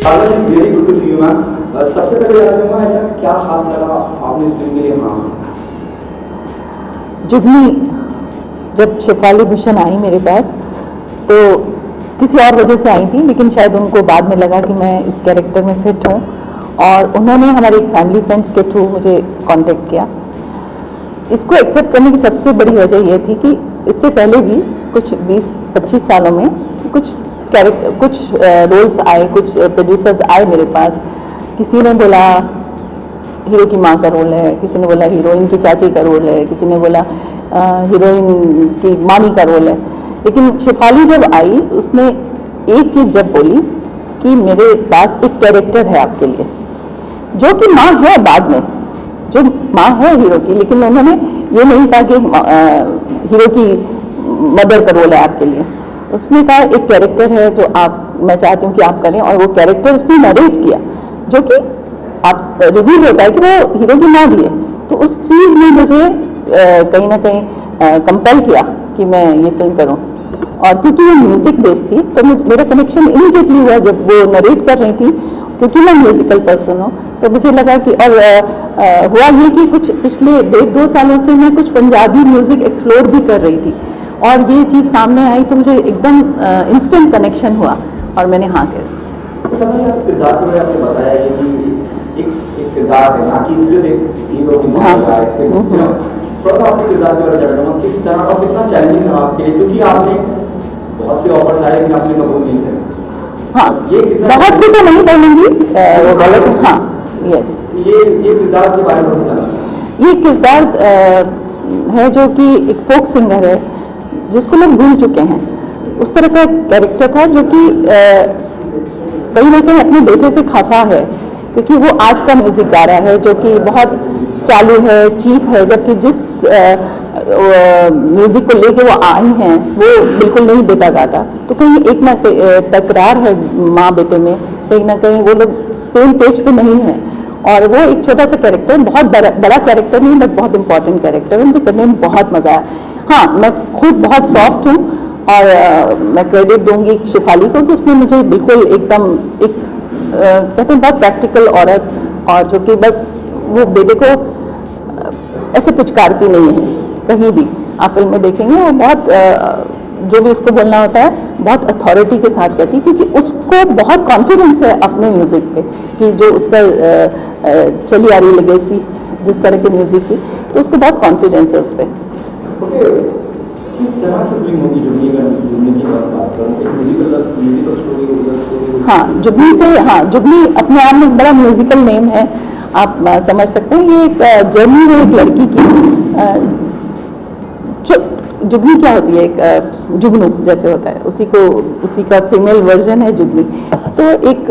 Really good to see you ma'am. सबसे पहले जानना चाहूँगा ऐसा क्या खास लगा आपने इस फिल्म के लिए? हाँ, जुगनी जब शेफाली भूषण आई मेरे पास तो किसी और वजह से आई थी, लेकिन शायद उनको बाद में लगा कि मैं इस कैरेक्टर में फिट हूँ और उन्होंने हमारे एक फैमिली फ्रेंड्स के थ्रू मुझे कांटेक्ट किया। इसको एक्सेप्ट करने की सबसे बड़ी वजह यह थी कि इससे पहले भी कुछ 20-25 सालों में कुछ रोल्स आए, कुछ प्रोड्यूसर्स आए मेरे पास। किसी ने बोला हीरो की माँ का रोल है, किसी ने बोला हीरोइन की चाची का रोल है, किसी ने बोला हीरोइन की मामी का रोल है। लेकिन शेफाली जब आई उसने एक चीज़ जब बोली कि मेरे पास एक कैरेक्टर है आपके लिए, जो कि माँ है बाद में, जो माँ है हीरो की, लेकिन उन्होंने ये नहीं कहा कि हीरो की मदर का रोल है आपके लिए। उसने कहा एक कैरेक्टर है जो मैं चाहती हूँ कि आप करें, और वो कैरेक्टर उसने नरेट किया, जो कि आप रिवील होता है कि वो हीरो की माँ भी है। तो उस चीज़ ने मुझे कहीं ना कहीं कंपेल किया कि मैं ये फिल्म करूँ। और क्योंकि ये म्यूज़िक बेस्ड थी तो मेरा कनेक्शन इमीडिएटली हुआ जब वो नरेट कर रही थी, क्योंकि मैं म्यूज़िकल पर्सन हूँ। तो मुझे लगा कि और हुआ ये कि कुछ पिछले 1-2 सालों से मैं कुछ पंजाबी म्यूज़िक एक्सप्लोर भी कर रही थी, और ये चीज़ सामने आई तो मुझे एकदम इंस्टेंट कनेक्शन हुआ और मैंने हाँ किया। किरदार के बारे में आपने बताया कि एक किरदार है, ना कि सिर्फ एक हीरो की माँ का है। थोड़ा सा आपके किरदार के बारे में जानना चाहूँगा, किस तरह का कितना चैलेंजिंग रहा आपके लिए, क्योंकि आपने बहुत से ऑफर्स आए लेकिन आपने कबूल नहीं किया। हाँ, बहुत से तो नहीं बोलूँगी, वो गलत। हाँ, यस, ये किरदार के बारे में जानना। ये किरदार है जो कि एक फोक सिंगर है जिसको लोग भूल चुके हैं। उस तरह का कैरेक्टर था जो कि कहीं ना कहीं अपने बेटे से खफा है, क्योंकि वो आज का म्यूज़िक गा रहा है जो कि बहुत चालू है, चीप है, जबकि जिस म्यूज़िक को लेके वो आई हैं वो बिल्कुल नहीं बेटा गाता। तो कहीं एक ना तकरार है माँ बेटे में, कहीं ना कहीं वो लोग सेम पेज पे नहीं है। और वो एक छोटा सा कैरेक्टर, बहुत बड़ा कैरेक्टर नहीं, बट बहुत इंपॉर्टेंट कैरेक्टर है, मुझे करने में बहुत मज़ा आया। हाँ, मैं खुद बहुत सॉफ्ट हूँ और मैं क्रेडिट दूंगी शेफाली को कि उसने मुझे बिल्कुल एकदम एक कहते हैं बहुत प्रैक्टिकल औरत, और जो कि बस वो बेटे को ऐसे पुचकारती नहीं है कहीं भी। आप फिल्म में देखेंगे वो बहुत जो भी उसको बोलना होता है बहुत अथॉरिटी के साथ कहती है, क्योंकि उसको बहुत कॉन्फिडेंस है अपने म्यूज़िक पे कि जो उसका चली आ रही लेगेसी जिस तरह के म्यूज़िक की, तो उसको बहुत कॉन्फिडेंस है उस पर। हाँ, जुगनी से, हाँ, जुगनी अपने आप में एक बड़ा म्यूजिकल नेम है, आप समझ सकते हैं। ये एक जर्नी है एक लड़की की। जुगनी क्या होती है, एक जुगनू जैसे होता है, उसी का फीमेल वर्जन है जुगनी। तो एक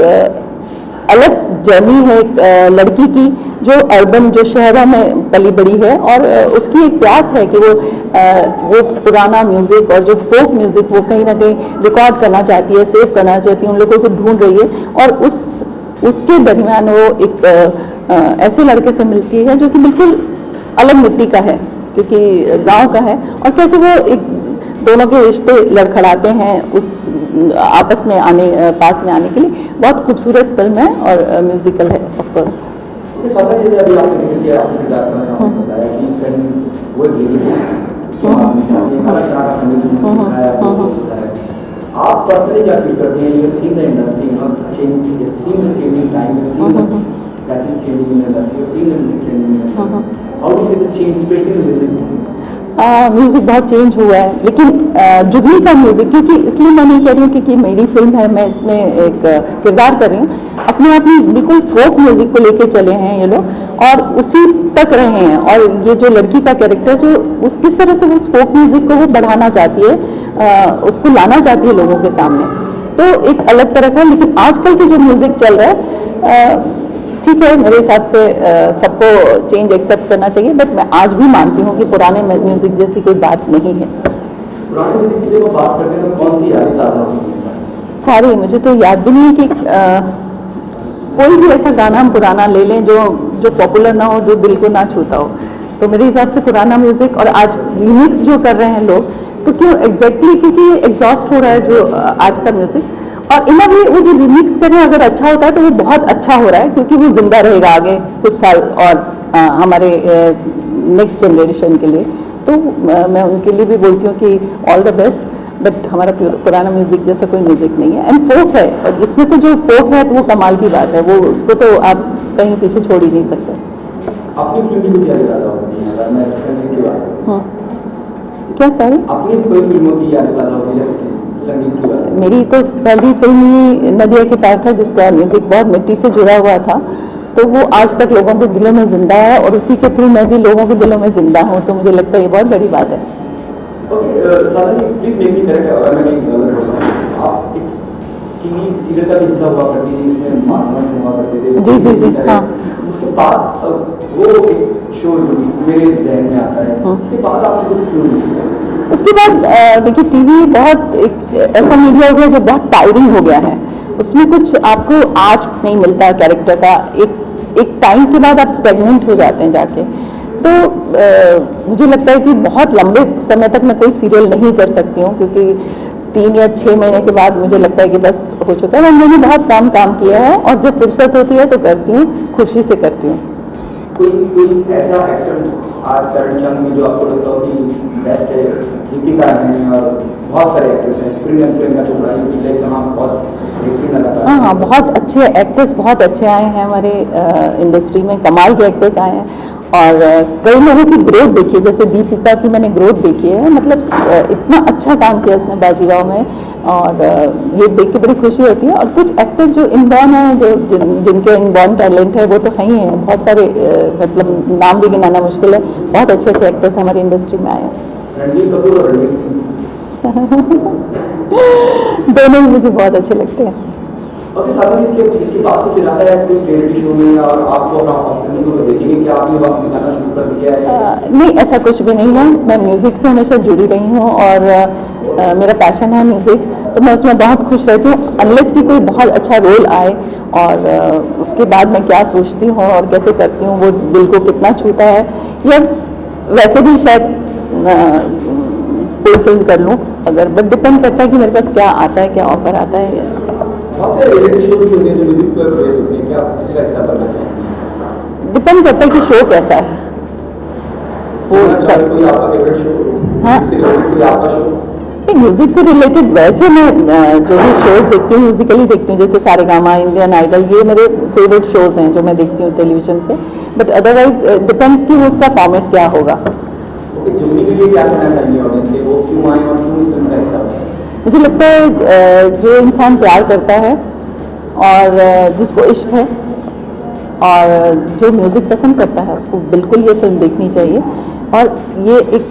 अलग जर्नी है एक लड़की की जो अर्बन, जो शहरों में पली बड़ी है, और उसकी एक प्यास है कि वो पुराना म्यूज़िक और जो फोक म्यूज़िक वो कहीं ना कहीं रिकॉर्ड करना चाहती है, सेव करना चाहती है, उन लोगों को ढूंढ रही है। और उसके दरमियान वो एक ऐसे लड़के से मिलती है जो कि बिल्कुल अलग मिट्टी का है, क्योंकि गांव का है, और कैसे वो एक दोनों के रिश्ते लड़खड़ाते हैं उस आपस में पास में आने के लिए। बहुत खूबसूरत फिल्म है और म्यूजिकल है ऑफ कोर्स। आप पर्सनली क्या फील करते हैं? You have seen the industry, you have seen the changing time, you have seen the fashion changing in the industry, you have seen the music changing. How do you see the change specially in music? Music बहुत change हुआ है, लेकिन जुगनी का music, क्योंकि इसलिए मैं नहीं कह रही हूँ कि मेरी फिल्म है, मैं इसमें एक किरदार कर रही हूँ, अपने आप में बिल्कुल फोक म्यूज़िक को लेके चले हैं ये लोग और उसी तक रहे हैं। और ये जो लड़की का कैरेक्टर जो किस तरह से उस फोक म्यूज़िक को वो बढ़ाना चाहती है, उसको लाना चाहती है लोगों के सामने, तो एक अलग तरह का। लेकिन आजकल के जो म्यूज़िक चल रहा है, ठीक है, मेरे हिसाब से सबको चेंज एक्सेप्ट करना चाहिए, बट मैं आज भी मानती हूँ कि पुराने म्यूज़िक जैसी कोई बात नहीं है। पुराने म्यूज़िक की बात करते हैं तो कौन सी यादें ताज़ा होती हैं? सारी, मुझे तो याद भी नहीं है कि कोई भी ऐसा गाना हम पुराना ले लें जो पॉपुलर ना हो, जो दिल को ना छूता हो। तो मेरे हिसाब से पुराना म्यूज़िक और आज रीमिक्स जो कर रहे हैं लोग, तो क्यों एग्जैक्टली, क्योंकि एग्जॉस्ट हो रहा है जो आज का म्यूज़िक। और इन भी वो जो रिमिक्स करें अगर अच्छा होता है तो वो बहुत अच्छा हो रहा है, क्योंकि वो जिंदा रहेगा आगे कुछ साल और हमारे नेक्स्ट जनरेशन के लिए। तो मैं उनके लिए भी बोलती हूँ कि ऑल द बेस्ट, बट हमारा पुराना म्यूजिक जैसा कोई म्यूजिक नहीं है, एंड फोक है, और इसमें तो जो फोक है तो वो कमाल की बात है, वो उसको तो आप कहीं पीछे छोड़ ही नहीं सकते। अपनी फिल्म की कुछ यादें ताज़ा होती हैं, अगर मैं संगीत की बात हाँ, क्या सॉरी? अपनी कोई फिल्मों की यादें ताज़ा होती है संगीत की बात? मेरी तो पहली फिल्म ही नदिया के पार था, जिसका म्यूजिक बहुत मिट्टी से जुड़ा हुआ था, तो वो आज तक लोगों के दिलों में जिंदा है, और उसी के थ्रू मैं भी लोगों के दिलों में जिंदा हूँ, तो मुझे लगता है ये बहुत बड़ी बात है। साधना जी, प्लीज मेक मी करेक्ट, अगर मैं कहीं गलत बोल रहा हूँ। आप एक टीवी सीरियल का हिस्सा हुआ करती थी, जिसमें मानव हुआ करते थे। जी जी जी, हाँ। उसके बाद वो एक शो मेरे ध्यान में आता है, उसके बाद आपने कुछ क्यों नहीं किया? उसके बाद देखिए टीवी बहुत एक ऐसा मीडिया हो गया जो बहुत टायरिंग हो गया है, उसमें कुछ आपको आर्ट नहीं मिलता कैरेक्टर का, एक टाइम के बाद आप स्टेगनेंट हो जाते हैं जाके। तो मुझे लगता है कि बहुत लंबे समय तक मैं कोई सीरियल नहीं कर सकती हूँ, क्योंकि 3 या 6 महीने के बाद मुझे लगता है कि बस हो चुका है। मैंने बहुत काम किया है, और जब फुर्सत होती है तो करती हूँ, खुशी से करती हूँ। कोई ऐसा एक्टर आज करंट जंग में जो आपको लगता हो कि बेस्ट है? दीपिका है और बहुत सारे एक्टर्स हैं, प्रियंका चोपड़ा, ये तमाम बहुत बेहतरीन लगातार। हाँ, बहुत अच्छे एक्टर्स बहुत अच्छे आए हैं हमारे इंडस्ट्री में, कमाल के एक्टर्स आए हैं, और कई लोगों की ग्रोथ देखी है, जैसे दीपिका की मैंने ग्रोथ देखी है, मतलब इतना अच्छा काम किया उसने बाजीराव में, और ये देख के बड़ी खुशी होती है। और कुछ एक्टर्स जो इनबॉर्न हैं, जिनके इनबॉर्न टैलेंट है, वो तो है ही हैं, बहुत सारे मतलब नाम भी गिनाना मुश्किल है, बहुत अच्छे अच्छे एक्टर्स हमारी इंडस्ट्री में आए हैं। रणबीर कपूर और रणवीर सिंह दोनों ही मुझे बहुत अच्छे लगते हैं। और फिर साथ ही इसके बाद कुछ आता है कुछ रियलिटी शो में, और आपको अपना ऑप्शन को देखेंगे कि आपने वक्त निकालना शुरू कर दिया है? नहीं, ऐसा कुछ भी नहीं है, मैं म्यूज़िक से हमेशा जुड़ी रही हूँ, और मेरा पैशन है म्यूज़िक, तो मैं उसमें बहुत खुश रहती हूँ, अनलेस कि कोई बहुत अच्छा रोल आए, और उसके बाद मैं क्या सोचती हूँ और कैसे करती हूँ, वो दिल को कितना छूता है, या वैसे भी शायद कोई फिल्म कर लूँ अगर, बट डिपेंड करता है कि मेरे पास क्या आता है, क्या ऑफर आता है। बहुत से रियलिटी शो भी होते हैं जो म्यूजिक पर बेस्ड होते हैं, क्या आप किसी का हिस्सा बनना चाहेंगे? डिपेंड करता है कि शो कैसा है वो सब। कोई आपका फेवरेट शो? हाँ, कोई आपका शो? म्यूजिक से रिलेटेड वैसे मैं जो भी शोज देखती हूँ म्यूजिकली देखती हूँ, जैसे सारेगामा, इंडियन आइडल, ये मेरे फेवरेट शोज हैं जो मैं देखती हूँ टेलीविजन पे, बट अदरवाइज डिपेंड्स कि वो उसका फॉर्मेट क्या होगा। जुगनी के लिए क्या कहना चाहिए ऑडियंस से, वो क्यों आए और क्यों इस फिल्म का हिस्सा बने? मुझे लगता है जो इंसान प्यार करता है, और जिसको इश्क है, और जो म्यूज़िक पसंद करता है, उसको बिल्कुल ये फिल्म देखनी चाहिए। और ये एक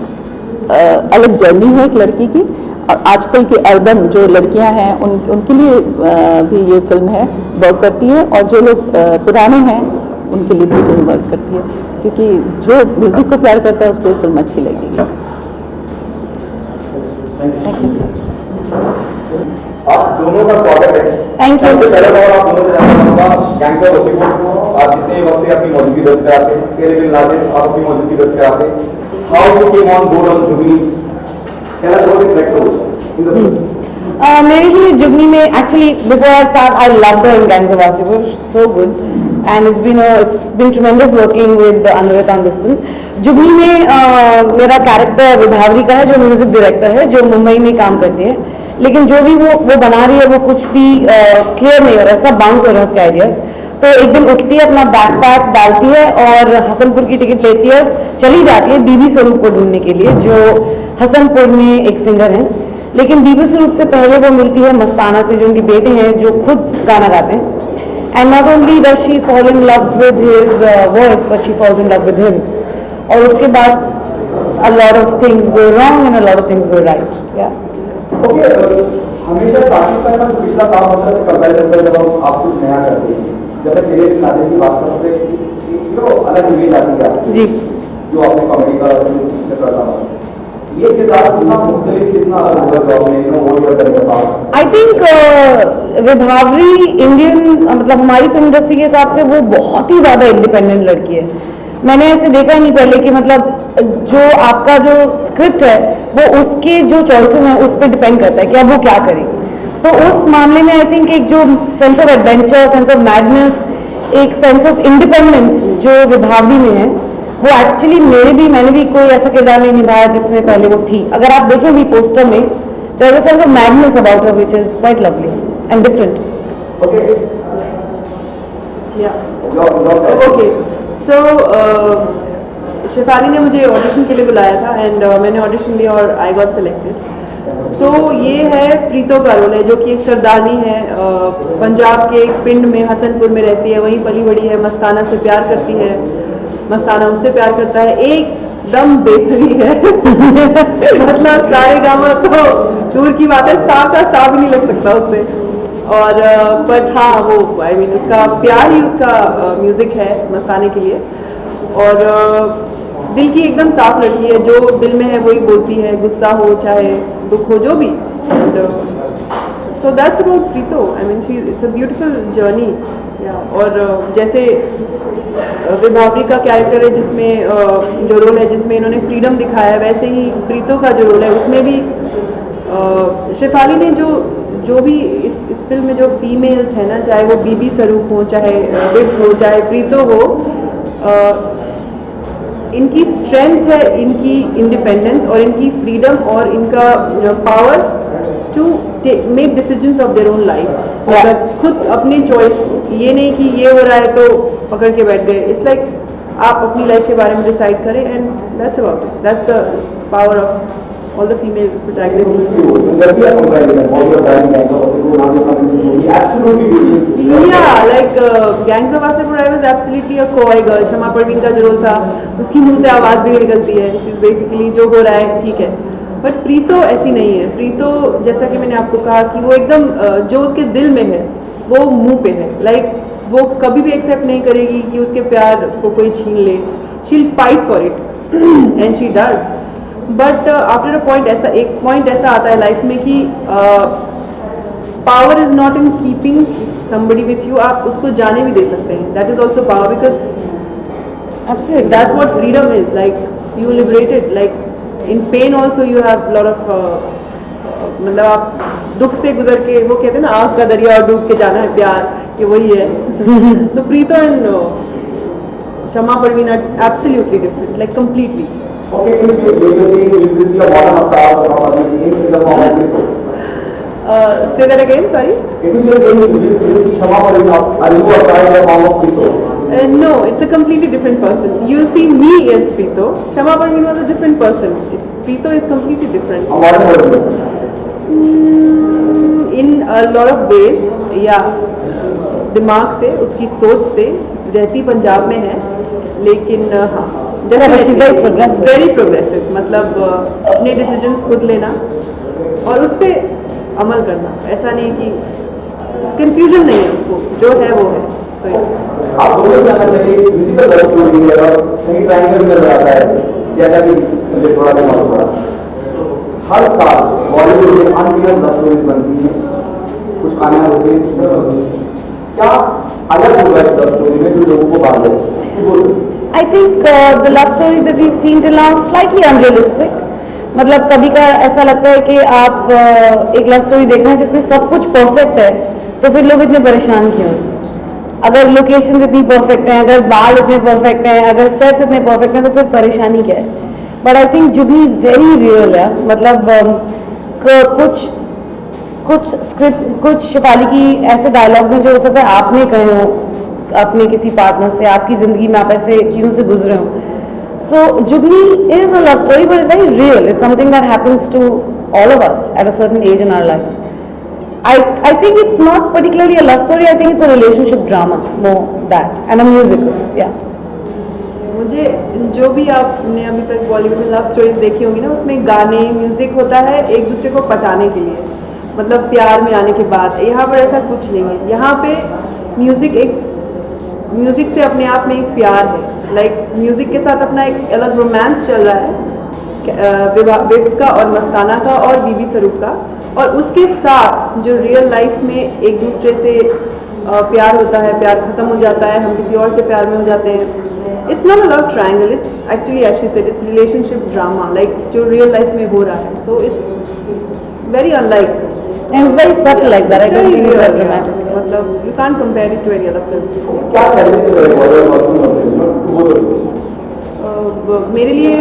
अलग जर्नी है एक लड़की की, और आजकल की अर्बन जो लड़कियां हैं उनके लिए भी ये फिल्म है, वर्क करती है, और जो लोग पुराने हैं उनके लिए भी फिल्म वर्क करती है, क्योंकि जो म्यूज़िक को प्यार करता है उसको ये फिल्म अच्छी लगेगी। Thank you. आप दोनों का स्वागत है। Thank you. सबसे पहले सवाल आप दोनों से जानना चाहूंगा, गैंगस्टर वसीम, आप जितने वक्त से अपनी मौजूदगी दर्ज कराते हैं, तेरे दिन लाते हैं, आप अपनी मौजूदगी दर्ज कराते हैं, how you came on board on Jugni, tell us what is that? मेरे लिए जुगनी में actually before I start I love the Gangs of Wasseypur so good, and it's been tremendous working with Anurag on this film. Jugni में मेरा character विभावरी का है, जो music director है, जो मुंबई में काम करती है, लेकिन जो भी वो बना रही है वो कुछ भी क्लियर नहीं हो रहा है, सब बाउंस हो रहा है उसके आइडियाज। तो एक दिन उठती है, अपना बैकपैक डालती है और हसनपुर की टिकट लेती है, चली जाती है बीबी स्वरूप को ढूंढने के लिए, जो हसनपुर में एक सिंगर हैं। लेकिन बीबी स्वरूप से पहले वो मिलती है मस्ताना से, जो उनके बेटे हैं, जो खुद गाना गाते हैं। And not only does she fall in love with his voice, but she falls in love with him. और उसके बाद a lot of things go wrong and a lot of things go right. Yeah. Okay, हमेशा पाकिस्तान का पिछला काम होता है comparison में, जब हम आप कुछ नया करते हैं, जब मैं तेरे नाते की बात करते हैं, अलग इमेज आती है आपकी, जी, जो आपने कॉमेडी का करता हूँ, ये किताब कितना मुख्तलिफ, कितना अलग होगा जो आपने वो करने का काम? आई थिंक विभावरी इंडियन मतलब हमारी फिल्म इंडस्ट्री के हिसाब से वो बहुत ही ज़्यादा इंडिपेंडेंट लड़की है। मैंने ऐसे देखा नहीं पहले कि मतलब जो आपका जो स्क्रिप्ट है वो उसके जो चॉइसेस हैं उस पर डिपेंड करता है कि अब वो क्या करेगी। तो उस मामले में आई थिंक एक जो sense of adventure, sense of madness, एक सेंस ऑफ इंडिपेंडेंस जो विभावरी में है, वो एक्चुअली मैंने भी कोई ऐसा किरदार नहीं निभाया जिसमें पहले वो थी. अगर आप देखें भी पोस्टर में, there is a sense of madness about her which is quite lovely and different. Okay okay so Shefali ने मुझे ऑडिशन के लिए बुलाया था एंड मैंने ऑडिशन दिया और आई गॉट सिलेक्टेड. सो ये है प्रीतो का रोल है, जो कि एक सरदारनी है, पंजाब के एक पिंड में हसनपुर में रहती है, वहीं पली बड़ी है, मस्ताना से प्यार करती है, मस्ताना उससे प्यार करता है, एकदम बेसुरी है मतलब सारे गाँव तो दूर की बात है, सा का सा भी नहीं लग सकता उससे. और बट हाँ वो आई मीन उसका प्यार ही उसका म्यूजिक है मस्ताने के लिए. और दिल की एकदम साफ लड़की है, जो दिल में है वही बोलती है, गुस्सा हो चाहे दुख हो जो भी. And so that's about Preeto. I mean she it's a beautiful journey. और जैसे विभावरी का कैरेक्टर है जिसमें जो रोल है जिसमें इन्होंने फ्रीडम दिखाया है, वैसे ही प्रीतो का जो रोल है उसमें भी शेफाली ने जो भी इस फिल्म में जो फीमेल्स है ना, चाहे वो बीबी स्वरूप हो, चाहे विप्स हो, चाहे प्रीतो हो, इनकी स्ट्रेंथ है, इनकी इंडिपेंडेंस और इनकी फ्रीडम और इनका power to make decisions of their own life. मतलब खुद अपनी चॉइस, ये नहीं कि ये हो रहा है तो पकड़ के बैठ गए. इट्स लाइक आप अपनी लाइफ के बारे में डिसाइड करें and that's about it. That's the power of all the female protagonists. Yeah, like Gangs of Wasseypur, I was absolutely a coy girl. शमा परवीन का जो रोल था, उसकी मुंह से आवाज़ भी निकलती है. She's basically जो हो रहा है ठीक है. बट प्रीतो ऐसी नहीं है. प्रीतो जैसा कि मैंने आपको कहा कि वो एकदम जो उसके दिल में है वो मुंह पे है. लाइक वो कभी भी एक्सेप्ट नहीं करेगी कि उसके प्यार को कोई छीन ले. She'll fight for it and she does. But after a point एक पॉइंट ऐसा आता है लाइफ में कि power is not in keeping somebody with you. आप उसको जाने भी दे सकते हैं. That is also power because that's what freedom is. Like you liberated. Like in pen also you have lot of मतलब आप दुख से गुजर के, वो कहते हैं ना आग का दरिया और डूब के जाना है प्यार, ये वही है. तो Preeto and Shama Parveen are absolutely different, like completely. Okay, will we see a modern avatar in the form of Prito? Say that again, sorry. It is just saying, will we see Shama Parveen a new avatar in the form of Prito? No, it's a completely different person. You'll see me as Prito. Shama Parveen was a different person. Prito is completely different. A modern version? In a lot of ways, yeah. दिमाग से, उसकी सोच से, रहती पंजाब में है, लेकिन हाँ वेरी प्रोग्रेसिव. मतलब अपने डिसीजंस खुद लेना और उस पर अमल करना. ऐसा नहीं कि कंफ्यूजन नहीं है, उसको जो है वो है. आप दोनों जानना चाहिए म्यूजिकल लव स्टोरी है और कहीं ट्रायंगल में नजर आता है, जैसा कि मुझे थोड़ा सा मालूम पड़ा. हर साल बॉलीवुड में अनगिनत लव स्टोरीज बनती हैं, कुछ कामयाब होती हैं. क्या अलग होगा इस लव स्टोरी में जो लोगों को बांध है? I think the love stories that we've seen till now slightly unrealistic. मतलब कभी का ऐसा लगता है कि आप एक लव स्टोरी देख रहे हैं जिसमें सब कुछ परफेक्ट है, तो फिर लोग इतने परेशान क्यों? अगर लोकेशन इतनी परफेक्ट हैं, अगर बाल इतने परफेक्ट हैं, अगर सेट्स इतने परफेक्ट हैं, तो फिर परेशानी क्या है? But I think Jugni is very real है. मतलब कुछ स्क्रिप्ट, कुछ शेफाली की ऐसे डायलॉग्स हैं जो हो सकता है आपने कहे हो अपने किसी पार्टनर से, आपकी ज़िंदगी में आप ऐसे चीज़ों से गुजरे हो. So Jugni is a love story but it's very real. It's something that happens to all of us at a certain age in our life. I think it's not particularly a love story. I think it's a relationship drama, more that, and a musical. Yeah. मुझे जो भी आपने अभी तक बॉलीवुड में love stories देखी होंगी ना, उसमें गाने, म्यूजिक होता है एक दूसरे को पटाने के लिए, मतलब प्यार में आने के बाद. यहाँ पर ऐसा कुछ नहीं है. यहाँ पे म्यूजिक से अपने आप में एक प्यार है. लाइक म्यूजिक के साथ अपना एक अलग रोमांस चल रहा है विप्स का और मस्ताना का और बीबी स्वरूप का. और उसके साथ जो रियल लाइफ में एक दूसरे से प्यार होता है, प्यार खत्म हो जाता है, हम किसी और से प्यार में हो जाते हैं. It's not a love triangle, it's actually as she said it's relationship drama, like जो रियल लाइफ में हो रहा है. So it's very unlike And it's very subtle like that. I don't think it's that dramatic. मतलब you can't compare it to any other film. क्या challenges रहे Bollywood working वो मेरे लिए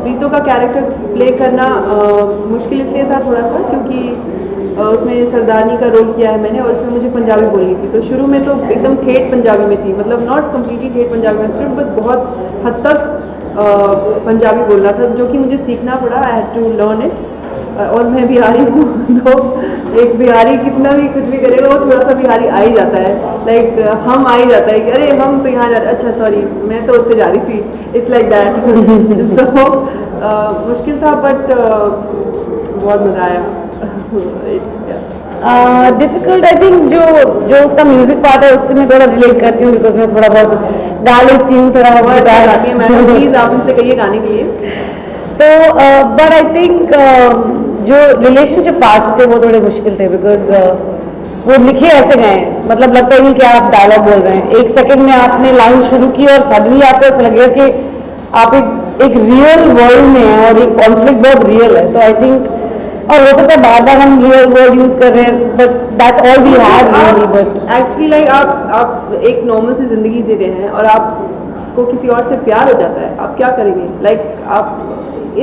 प्रीतो का कैरेक्टर प्ले करना मुश्किल इसलिए था थोड़ा सा क्योंकि उसमें सरदारनी का रोल किया है मैंने और उसमें मुझे पंजाबी बोलनी थी। तो शुरू में तो एकदम ठेठ पंजाबी में थी, मतलब नॉट कम्प्लीटली ठेठ पंजाबी में सिर्फ बस बहुत हद तक पंजाबी बोलना था जो कि मुझे सीखना पड़ा। I had to learn it. और मैं बिहारी हूँ तो एक बिहारी कितना भी कुछ भी करेगा वो थोड़ा सा बिहारी आ ही जाता है, लाइक हम आ ही जाता है कि अरे हम तो यहाँ जा रहे, अच्छा सॉरी मैं तो उससे जा रही थी, इट्स लाइक दैट। सो मुश्किल था बट बहुत मज़ा आया। डिफिकल्ट आई थिंक जो उसका म्यूजिक पार्ट है उससे मैं थोड़ा रिलेट करती हूँ बिकॉज मैं थोड़ा बहुत गा लेती हूँ, थोड़ा बहुत गा गाती है मैडम, प्लीज़ आप उनसे कहिए गाने के लिए। तो बट आई थिंक जो रिलेशनशिप पार्ट्स थे वो थोड़े मुश्किल थे बिकॉज वो लिखे ऐसे गए, मतलब लगता ही नहीं कि आप डायलॉग बोल रहे हैं। एक सेकंड में आपने लाइन शुरू की और सडनली आपको ऐसा लगेगा कि आप एक रियल वर्ल्ड में हैं और एक कॉन्फ्लिक्ट बहुत रियल है। तो आई थिंक और हो सकता है बार बार हम रियल वर्ड यूज कर रहे हैं but that's all we have really. But actually like आप एक नॉर्मल सी जिंदगी जी रहे हैं और आपको किसी और से प्यार हो जाता है, आप क्या करेंगे? लाइक आप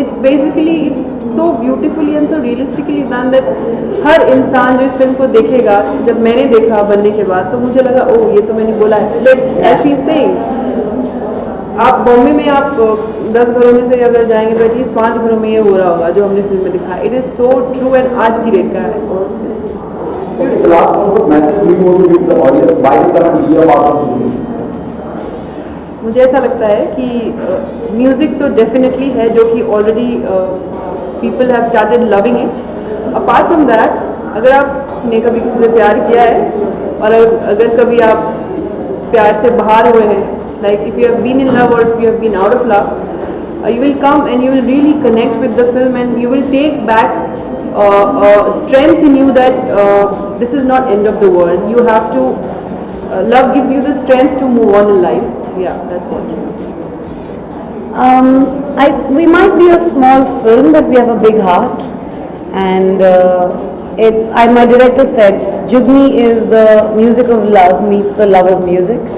it's basically it's so beautifully and so realistically done that हर इंसान जो इस फिल्म को देखेगा, जब मैंने देखा बनने के बाद तो मुझे लगा ओ ये तो मैंने बोला है। Like as she is saying, आप बॉम्बे में आप 10 घरों में से अगर जाएंगे तो एटलीस्ट 5 घरों में ये हो रहा होगा जो हमने फिल्म में दिखा। It is so true and आज की डेट का है। मुझे ऐसा लगता है कि म्यूज़िक तो डेफिनेटली है जो कि already people have started loving it. Apart from that अगर आपने कभी किसी से प्यार किया है और अगर कभी आप प्यार से बाहर हुए हैं, like if you have been in love or if you have been out of love, you will come and you will really connect with the film and you will take back strength in you that this is not end of the world. You have to love gives you the strength to move on in life. Yeah, that's what. We might be a small film but we have a big heart and my director said Jugni is the music of love meets the love of music.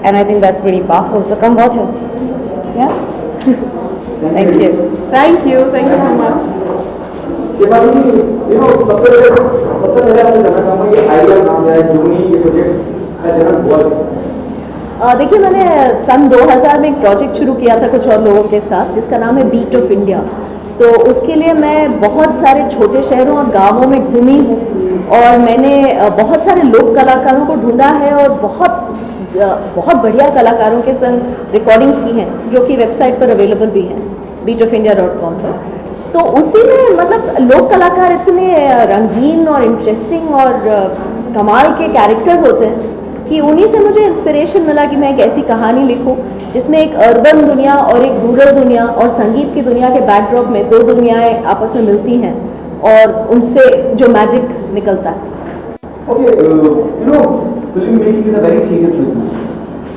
And I think that's pretty powerful. So come watch us. Yeah. Thank you. Thank you so much. सबसे पहले आपको जानना चाहूँगा ये idea कहाँ से आया, जुगनी ये प्रोजेक्ट का जन्म हुआ? देखिए मैंने सन 2000 में एक प्रोजेक्ट शुरू किया था कुछ और लोगों के साथ जिसका नाम है बीट ऑफ इंडिया। तो उसके लिए मैं बहुत सारे छोटे शहरों और गांवों में घूमी हूँ और मैंने बहुत सारे लोक कलाकारों को ढूंढा है और बहुत बढ़िया कलाकारों के संग रिकॉर्डिंग्स की हैं जो कि वेबसाइट पर अवेलेबल भी हैं beatofindia.com पर। तो उसी में मतलब लोक कलाकार इतने रंगीन और इंटरेस्टिंग और कमाल के कैरेक्टर्स होते हैं कि उन्हीं से मुझे इंस्पिरेशन मिला कि मैं एक ऐसी कहानी लिखूं जिसमें एक अर्बन दुनिया और एक रूरल दुनिया और संगीत की दुनिया के बैकड्रॉप में दो दुनियाएं आपस में मिलती हैं और उनसे जो मैजिक निकलता है। Okay, film making is a very serious business.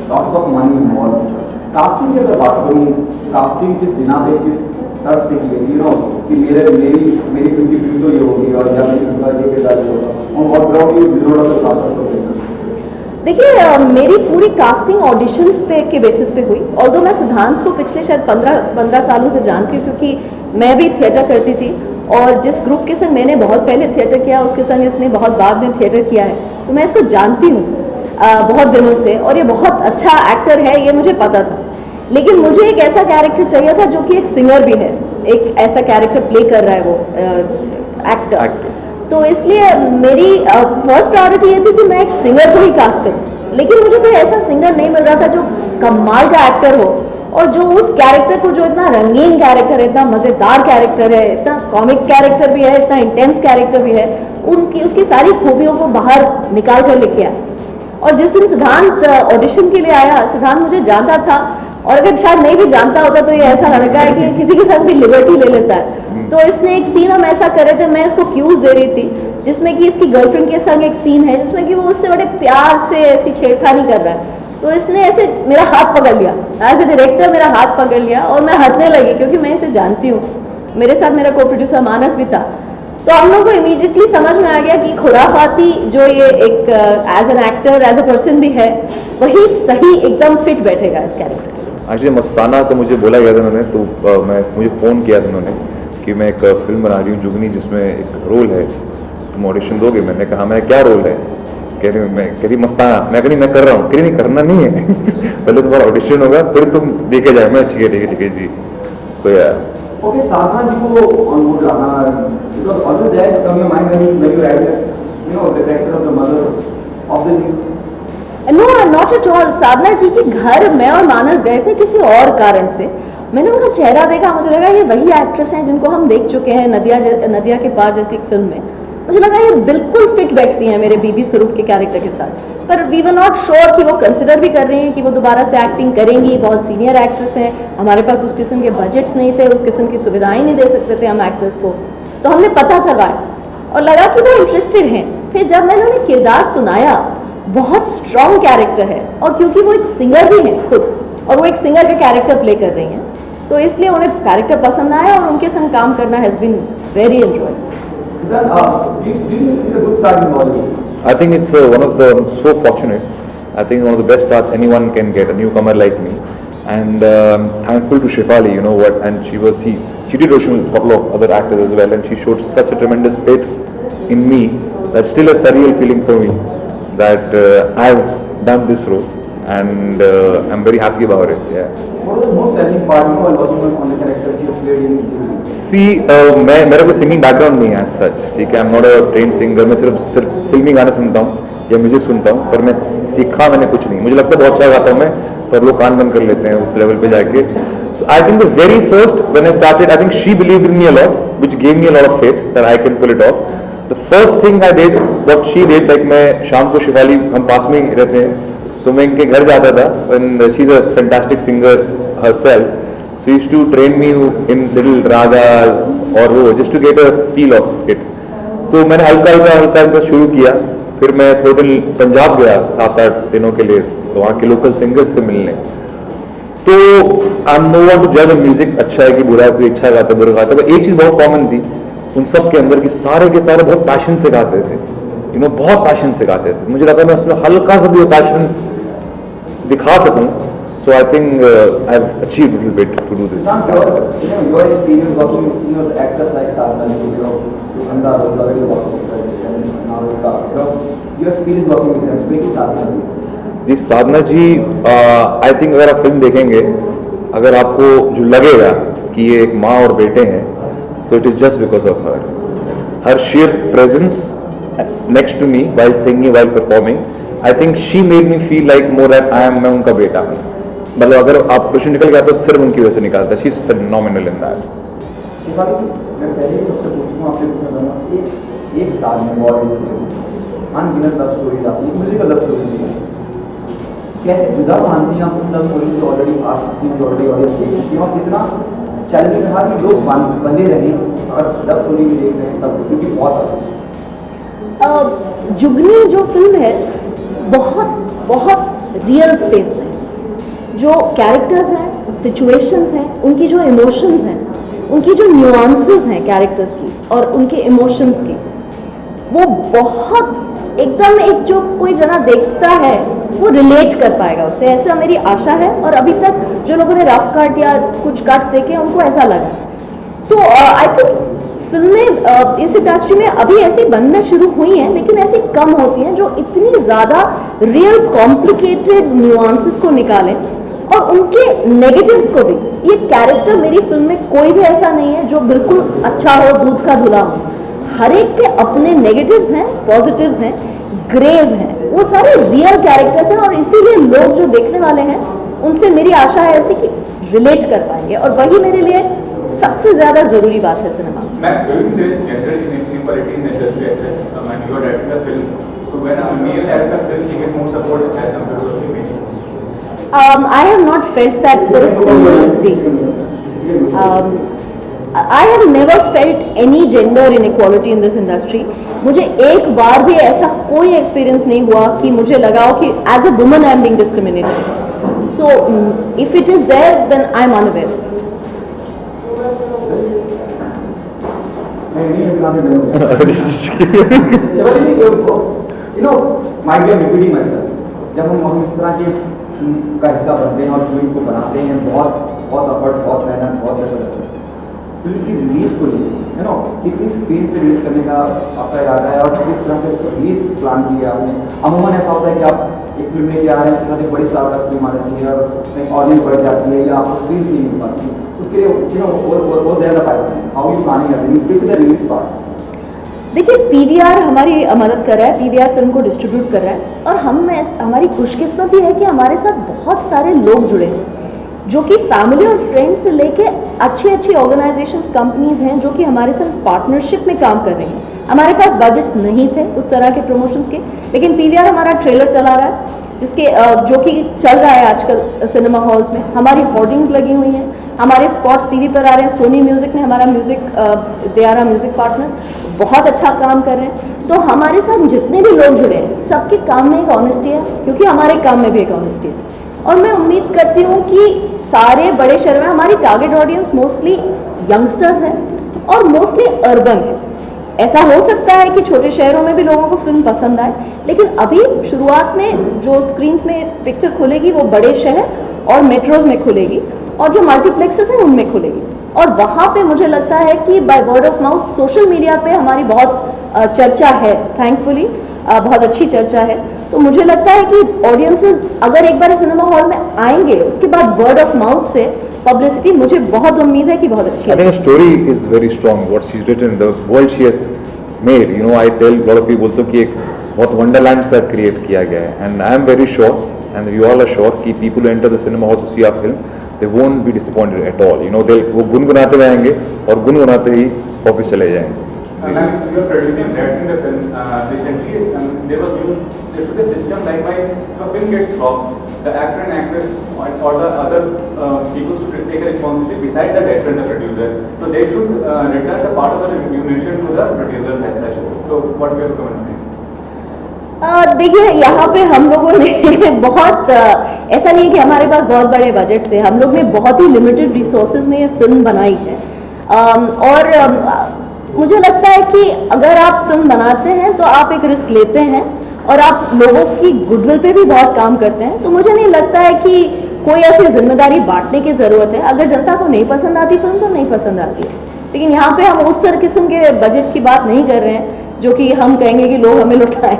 Lots of money involved. Casting की अगर बात करूँ, casting किस बिना पे किस तर्ज पे की गई, कि मेरी फिल्म की फिल्म तो ये होगी और जब मेरी फिल्म का ये किरदार होगा, on what ground you build up the cast of the film? देखिए मेरी पूरी कास्टिंग ऑडिशंस के बेसिस पे हुई। ऑल्दो मैं सिद्धांत को पिछले शायद 15 सालों से जानती हूँ क्योंकि मैं भी थिएटर करती थी और जिस ग्रुप के संग मैंने बहुत पहले थिएटर किया उसके संग इसने बहुत बाद में थिएटर किया है, तो मैं इसको जानती हूँ बहुत दिनों से और ये बहुत अच्छा एक्टर है ये मुझे पता था। लेकिन मुझे एक ऐसा कैरेक्टर चाहिए था जो कि एक सिंगर भी है, एक ऐसा कैरेक्टर प्ले कर रहा है वो एक्टर। तो इसलिए मेरी फर्स्ट प्रायोरिटी ये थी कि मैं एक सिंगर को ही कास्ट करूँ, लेकिन मुझे कोई ऐसा सिंगर नहीं मिल रहा था जो कमाल का एक्टर हो और जो उस कैरेक्टर को जो इतना रंगीन कैरेक्टर है, इतना मज़ेदार कैरेक्टर है, इतना कॉमिक कैरेक्टर भी है, इतना इंटेंस कैरेक्टर भी है, उसकी सारी खूबियों को बाहर निकाल कर लेके आया। और जिस दिन सिद्धांत ऑडिशन के लिए आया, सिद्धांत मुझे जानता था और अगर शायद नहीं भी जानता होता तो ये ऐसा लगा है कि किसी के संग भी लिबर्टी ले लेता है। तो इसने एक सीन हम ऐसा करे थे, मैं इसको क्यूज दे रही थी जिसमें कि इसकी गर्लफ्रेंड के संग एक सीन है जिसमें कि वो उससे बड़े प्यार से ऐसी छेड़खानी कर रहा है। तो इसने ऐसे मेरा हाथ पकड़ लिया, एज ए डायरेक्टर मेरा हाथ पकड़ लिया और मैं हंसने लगी क्योंकि मैं इसे जानती हूँ। मेरे साथ मेरा को प्रोड्यूसर मानस भी था। तो हम लोग को इमीडिएटली समझ में आ गया कि खुराफाती जो ये एक as an actor as a person भी है, वही सही एकदम फिट बैठेगा इस कैरेक्टर। एक्चुअली मस्ताना तो मुझे बोला गया था उन्होंने, तो मुझे फ़ोन किया था उन्होंने कि मैं एक फिल्म बना रही हूँ जुगनी, जिसमें एक रोल है, तुम ऑडिशन दोगे? मैंने कहा मैं क्या रोल है? कह रही मस्ताना। मैं कह मैं कर रहा हूँ। कह नहीं करना नहीं है पहले तुम्हारा ऑडिशन होगा फिर तुम देखे जाए। मैं ठीक है जी। सो यार Okay, साधना जी को on board लाना, because always there come your mind when you write, the character of the mother of the new. No not at all. Sadhana ji के घर मैं और मानस गए थे किसी और कारण से। मैंने उनका चेहरा देखा, मुझे लगा ये वही एक्ट्रेस हैं जिनको हम देख चुके हैं नदिया के पार जैसी फिल्म में। मुझे लगा ये बिल्कुल फिट बैठती हैं मेरे बीबी स्वरूप के कैरेक्टर के साथ। पर वी वर नॉट श्योर कि वो कंसिडर भी कर रही हैं कि वो दोबारा से एक्टिंग करेंगी। बहुत सीनियर एक्ट्रेस हैं, हमारे पास उस किस्म के बजट्स नहीं थे, उस किस्म की सुविधाएं नहीं दे सकते थे हम एक्ट्रेस को। तो हमने पता करवाया और लगा कि वो इंटरेस्टेड हैं। फिर जब मैंने उन्हें किरदार सुनाया, बहुत स्ट्रॉन्ग कैरेक्टर है, और क्योंकि वो एक सिंगर भी हैं खुद, और वो एक सिंगर का कैरेक्टर प्ले कर रही हैं, तो इसलिए उन्हें कैरेक्टर पसंद आया और उनके संग काम करना has been very enjoy. I think it's one of the so fortunate. I think one of the best starts anyone can get, a newcomer like me, and thankful to Shefali. You know what? And she did audition with a couple of other actors as well, and she showed such a tremendous faith in me. That's still a surreal feeling for me that I've done this role, and I'm very happy about it. Yeah. What was the most challenging part while working on the character you played in? सी मेरा कोई singing background नहीं है सच, ठीक है। I am not a train singer. मैं सिर्फ फिल्मी गाने सुनता हूँ या म्यूजिक सुनता हूँ, पर मैं सीखा मैंने कुछ नहीं। मुझे लगता है बहुत अच्छा गाता हूँ मैं, पर लोग कान बंद कर लेते हैं उस लेवल पे जाके। So I think the very first when I started, I think she believed in me a lot, which gave me a lot of faith that I can pull it off. The first thing I did what she did, like मैं शाम को शिवाली, हम पास में ही रहते हैं, सो मैं इनके घर जाता था, and she is a fantastic singer herself. So he used to train me in little ragas और वो just to get a feel of it. तो मैंने हल्का शुरू किया। फिर मैं थोड़े दिन पंजाब गया 7-8 दिनों के लिए, तो वहाँ के लोकल सिंगर्स से मिलने। तो I am no one to जज म्यूजिक, अच्छा है कि बुरा है, कोई अच्छा गाता है बुरा गाता है, पर एक चीज़ बहुत कॉमन थी उन सब के अंदर कि सारे के सारे बहुत पैशन से गाते थे, बहुत पैशन से गाते थे। मुझे लगा मैं उसमें हल्का सा भी पैशन दिखा सकूँ। So I think I've achieved a little bit to do this. Your experience working with actors like Sadhna, Yugandhar, and now your experience working with them, speaking Sadhna ji. जी साधना जी, आई थिंक अगर आप film देखेंगे, अगर आपको जो लगेगा कि ये एक माँ और बेटे हैं, तो it is just because of her sheer presence next to me while singing, while performing. I think she made me feel like more that मैं उनका बेटा हूँ। मतलब अगर आप क्वेश्चन निकल गया तो सिर्फ उनकी वजह से निकालता है। She is phenomenal in that. Shifali ji, मैं पहले ही सबसे पूछूं आपसे पूछना चाहूँगा, एक साल में बॉलीवुड में अनगिनत लव स्टोरीज आती है, म्यूजिकल लव स्टोरीज है, कैसे जुदा मानती हैं आप उन लव स्टोरीज जो ऑलरेडी आ चुकी हैं, जो ऑलरेडी ऑडियंस देख चुकी है, और कितना चैलेंजिंग रहा कि लोग बंधे रहें और लव स्टोरी भी देख रहे हैं तब, क्योंकि बहुत जुगनी जो फिल्म है बहुत बहुत रियल स्पेस में जो कैरेक्टर्स हैं, सिचुएशंस हैं, उनकी जो इमोशंस हैं, उनकी जो न्यूआंसेस हैं कैरेक्टर्स की और उनके इमोशंस की, वो बहुत एकदम एक जो कोई जना देखता है वो रिलेट कर पाएगा उससे, ऐसा मेरी आशा है। और अभी तक जो लोगों ने रफ कट या कुछ कट्स देखे उनको ऐसा लगा। तो आई थिंक फिल्में इस इंडस्ट्री में अभी ऐसी बनना शुरू हुई हैं, लेकिन ऐसी कम होती हैं जो इतनी ज़्यादा रियल कॉम्प्लिकेटेड न्यूआंसेस को निकालें और उनके नेगेटिव्स को भी। ये कैरेक्टर मेरी फिल्म में कोई भी ऐसा नहीं है जो बिल्कुल अच्छा हो, दूध का धुला हो। हर एक के अपने नेगेटिव्स हैं, पॉजिटिव्स हैं, ग्रेज हैं, वो सारे रियल कैरेक्टर्स हैं, और इसीलिए लोग जो देखने वाले हैं उनसे मेरी आशा है ऐसी कि रिलेट कर पाएंगे, और वही मेरे लिए सबसे ज्यादा जरूरी बात है सिनेमा। मैं general inequality in the industry as well. When you are directing a film, so when a male director film, he gets more support as compared to a female. I have not felt that for a single day. I have never felt any gender inequality in this industry. मुझे एक बार भी ऐसा कोई experience नहीं हुआ कि मुझे लगा हो कि as a woman I am being discriminated. So if it is there, then I am unaware. मैं नाम से मिलोगे you know might be repeating my self जब हम इस तरह के का हिस्सा बनते हैं और फिल्म को बनाते हैं बहुत बहुत एफर्ट बहुत मेहनत बहुत ऐसा लगता है फिल्म की रिलीज को लिए यू नो कितनी स्क्रीन पे रिलीज करने का आपका इरादा है और किस तरह से उसको रिलीज प्लान किया आपने अमूमन ऐसा होता है कि आप एक फिल्म लेके आ रहे हैं उसके साथ एक बड़ी स्टारकास्ट फिल्म आ जाती है और ऑडियंस बढ़ जाती है या आपको स्क्रीन नहीं मिल पाती है उसके लिए यू नो वो there the pipeline how you planning everything specially the release part. देखिए पीवीआर हमारी मदद कर रहा है, पीवीआर फिल्म को डिस्ट्रीब्यूट कर रहा है और हमारी खुशकिस्मती है कि हमारे साथ बहुत सारे लोग जुड़े हैं जो कि फैमिली और फ्रेंड्स से लेके अच्छी अच्छी ऑर्गेनाइजेशंस कंपनीज हैं जो कि हमारे साथ पार्टनरशिप में काम कर रही हैं। हमारे पास बजट्स नहीं थे उस तरह के प्रमोशंस के, लेकिन पीवीआर हमारा ट्रेलर चला रहा है जिसके जो कि चल रहा है आजकल सिनेमा हॉल्स में। हमारी होर्डिंग्स लगी हुई हैं, हमारे स्पॉट्स टीवी पर आ रहे हैं, सोनी म्यूजिक ने हमारा music they are music partners बहुत अच्छा काम कर रहे हैं। तो हमारे साथ जितने भी लोग जुड़े हैं सबके काम में एक ऑनेस्टी है क्योंकि हमारे काम में भी एक ऑनेस्टी है और मैं उम्मीद करती हूँ कि सारे बड़े शहरों में हमारी टारगेट ऑडियंस मोस्टली यंगस्टर्स हैं और मोस्टली अर्बन है। ऐसा हो सकता है कि छोटे शहरों में भी लोगों को फिल्म पसंद आए, लेकिन अभी शुरुआत में जो स्क्रीन्स में पिक्चर खुलेगी वो बड़े शहर और मेट्रोज में खुलेगी और जो मल्टीप्लेक्सेस हैं उनमें खुलेगी और वहाँ पे मुझे लगता है कि by word of mouth social media पे हमारी बहुत चर्चा है, थैंकफुली बहुत अच्छी चर्चा है। तो मुझे लगता है कि ऑडियंसेस अगर एक बार सिनेमा हॉल में आएंगे उसके बाद वर्ड ऑफ माउथ से पब्लिसिटी मुझे बहुत उम्मीद है कि बहुत अच्छी है। I think the story is very strong. What she's written, the world she has made. You know, I tell a lot of people तो कि एक बहुत वंडरलैंड सा क्रिएट किया गया है and I am very sure and you all are sure कि people who enter the cinema halls to see our film they won't be disappointed at all. You know, वो गुनगुनाते हुए आएंगे और गुनगुनाते ही ऑफिस चले जाएंगे। You are producing and directing the film recently. There was a system like by the film gets flopped, the actor and actress or the other people should take a responsibility besides the director and the producer. So they should return the part of the remuneration to the producer as such. So what we have to comment? देखिए यहाँ पे हम लोगों ने बहुत ऐसा नहीं है कि हमारे पास बहुत बड़े बजट्स थे, हम लोग ने बहुत ही लिमिटेड रिसोर्सेज में ये फिल्म बनाई है और मुझे लगता है कि अगर आप फिल्म बनाते हैं तो आप एक रिस्क लेते हैं और आप लोगों की गुडविल पे भी बहुत काम करते हैं। तो मुझे नहीं लगता है कि कोई ऐसी जिम्मेदारी बांटने की ज़रूरत है। अगर जनता को नहीं पसंद आती फिल्म तो नहीं पसंद आती है, लेकिन यहाँ पे हम उस तरह किस्म के बजट्स की बात नहीं कर रहे हैं जो कि हम कहेंगे कि लोग हमें लुटाएं।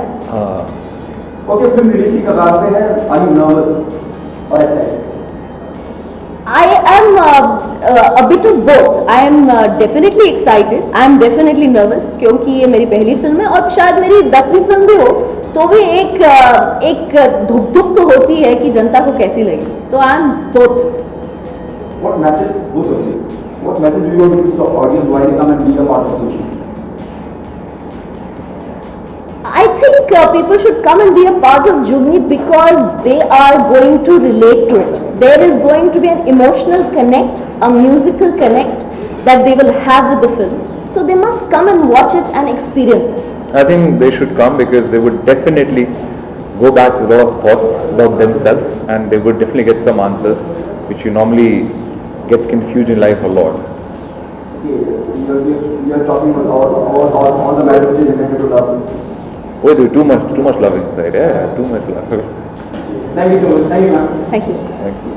ओके, फिल्म रिलीज की कगार पे है, आर यू नर्वस और excited? I am a bit of both. I am definitely excited. I am definitely nervous क्योंकि ये मेरी पहली फिल्म है और शायद मेरी 10वीं फिल्म भी हो तो भी एक धुक तो होती है कि जनता को कैसी लगी। तो I am both. What message both of you? What message do you want to give to the audience why they come and be a part of the show? I think people should come and be a part of Jugni because they are going to relate to it. There is going to be an emotional connect, a musical connect that they will have with the film. So they must come and watch it and experience it. I think they should come because they would definitely go back with a lot of thoughts about themselves and they would definitely get some answers which you normally get confused in life a lot. You are talking about all the matters related to love. Oh, there's too much love inside. Yeah, too much love. Thank you so much. Thank you, ma'am. Thank you. Thank you.